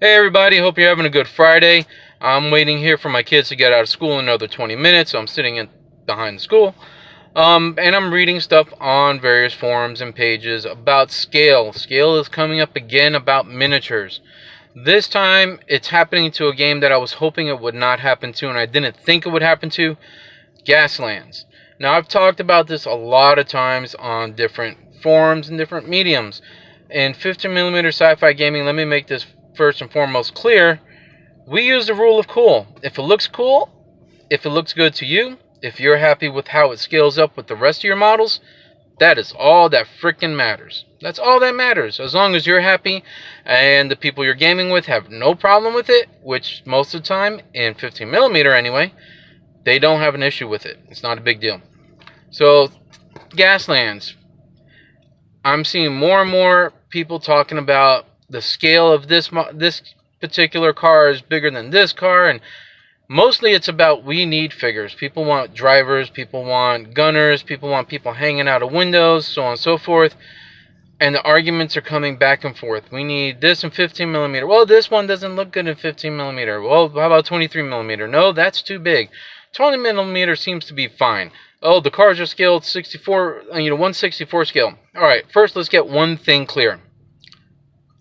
Hey everybody, hope you're having a good Friday. I'm waiting here for my kids to get out of school in another 20 minutes, so I'm sitting behind the school. And I'm reading stuff on various forums and pages about scale. Scale is coming up again about miniatures. This time, it's happening to a game that I was hoping it would not happen to, and I didn't think it would happen to, Gaslands. Now, I've talked about this a lot of times on different forums and different mediums. In 15mm sci-fi gaming, let me make this first and foremost clear. We use the rule of cool. If it looks cool, if it looks good to you, if you're happy with how it scales up with the rest of your models, that is all that freaking matters. That's all that matters. As long as you're happy and the people you're gaming with have no problem with it, which most of the time, in 15mm anyway, they don't have an issue with it. It's not a big deal. So, Gaslands. I'm seeing more and more people talking about the scale of this particular car is bigger than this car, and mostly it's about we need figures. People want drivers, people want gunners, people want people hanging out of windows, so on and so forth. And the arguments are coming back and forth. We need this in 15mm. Well, this one doesn't look good in 15mm. Well, how about 23mm? No, that's too big. 20mm seems to be fine. Oh, the cars are scaled 164 scale. All right, first let's get one thing clear.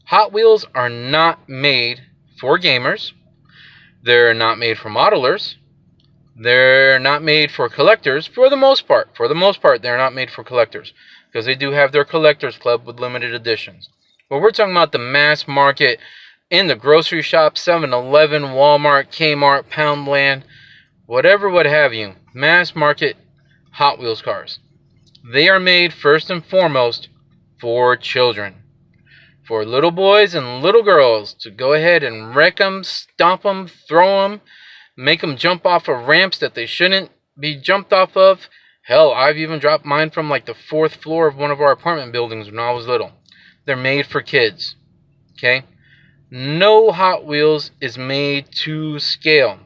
Hot Wheels are not made for gamers. They're not made for modelers. They're not made for collectors for the most part. For the most part, they're not made for collectors because they do have their collectors club with limited editions. But we're talking about the mass market in the grocery shop, 7-Eleven, Walmart, Kmart, Poundland, whatever, what have you. Mass market Hot Wheels cars. They are made first and foremost for children. For little boys and little girls to go ahead and wreck them, stomp them, throw them, make them jump off of ramps that they shouldn't be jumped off of. Hell, I've even dropped mine from like the 4th floor of one of our apartment buildings when I was little. They're made for kids. Okay? No Hot Wheels is made to scale,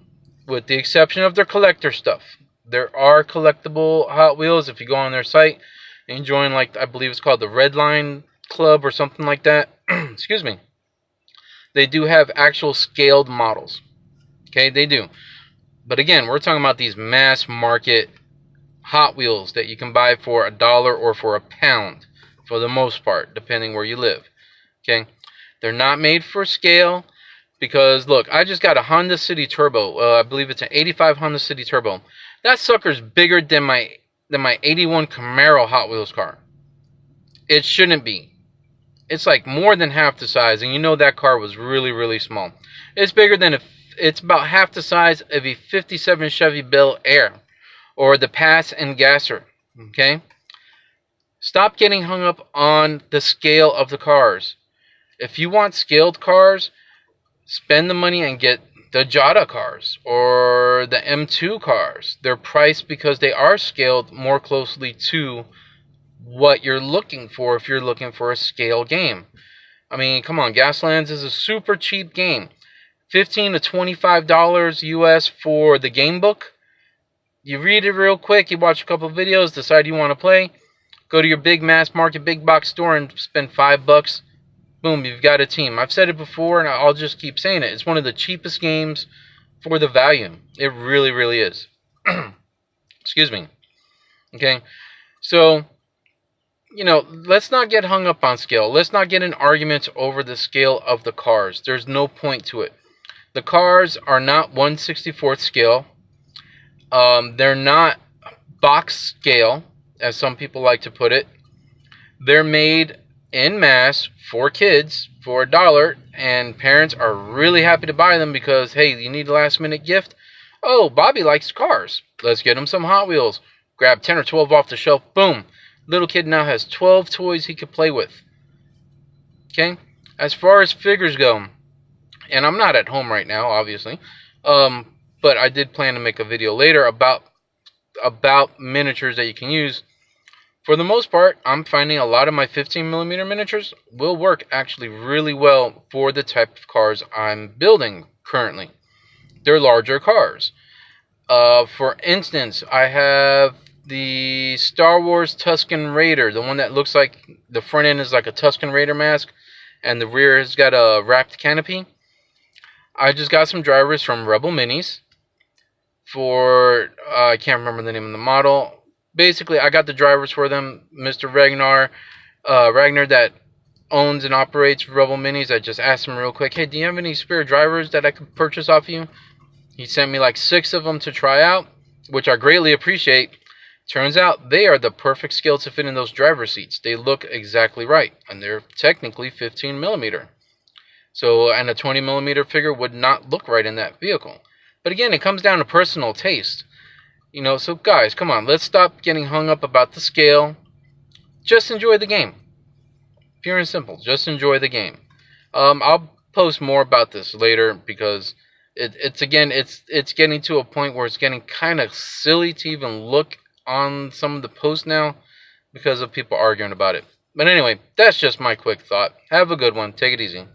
with the exception of their collector stuff. There are collectible Hot Wheels if you go on their site and join, like, I believe it's called the Red Line Club or something like that. Excuse me. They do have actual scaled models. Okay, they do. But again, we're talking about these mass market Hot Wheels that you can buy for $1 or for £1 for the most part, depending where you live. Okay, they're not made for scale because look, I just got a Honda City Turbo. I believe it's an 85 Honda City Turbo. That sucker's bigger than my 81 Camaro Hot Wheels car. It shouldn't be. It's like more than half the size, and you know that car was really, really small. It's bigger than it's about half the size of a 57 Chevy Bel Air or the Pass and Gasser. Okay? Stop getting hung up on the scale of the cars. If you want scaled cars, spend the money and get the Jada cars or the M2 cars. They're priced because they are scaled more closely to what you're looking for if you're looking for a scale game. I mean, come on, Gaslands is a super cheap game. $15 to $25 US for the game book. You read it real quick, you watch a couple of videos, decide you want to play, go to your big mass market, big box store and spend $5. Boom, you've got a team. I've said it before and I'll just keep saying it. It's one of the cheapest games for the value. It really, really is. Excuse me. Okay, so let's not get hung up on scale. Let's not get in arguments over the scale of the cars. There's no point to it. The cars are not 1/64th scale. They're not box scale, as some people like to put it. They're made en masse for kids for $1, and parents are really happy to buy them because, hey, you need a last-minute gift? Oh, Bobby likes cars. Let's get him some Hot Wheels. Grab 10 or 12 off the shelf. Boom. Little kid now has 12 toys he could play with. Okay? As far as figures go, and I'm not at home right now, obviously, but I did plan to make a video later about miniatures that you can use. For the most part, I'm finding a lot of my 15mm miniatures will work actually really well for the type of cars I'm building currently. They're larger cars. For instance, I have the Star Wars Tusken Raider, the one that looks like the front end is like a Tusken Raider mask, and the rear has got a wrapped canopy. I just got some drivers from Rebel Minis for I can't remember the name of the model. Basically, I got the drivers for them. Mr. Ragnar that owns and operates Rebel Minis. I just asked him real quick, hey, do you have any spare drivers that I could purchase off you? He sent me like 6 of them to try out, which I greatly appreciate. Turns out they are the perfect scale to fit in those driver seats. They look exactly right, and they're technically 15 millimeter. So, and a 20 millimeter figure would not look right in that vehicle. But again, it comes down to personal taste. So guys, come on, let's stop getting hung up about the scale. Just enjoy the game. Pure and simple, just enjoy the game. I'll post more about this later because it's getting to a point where it's getting kind of silly to even look on some of the posts now because of people arguing about it. But anyway, that's just my quick thought. Have a good one. Take it easy.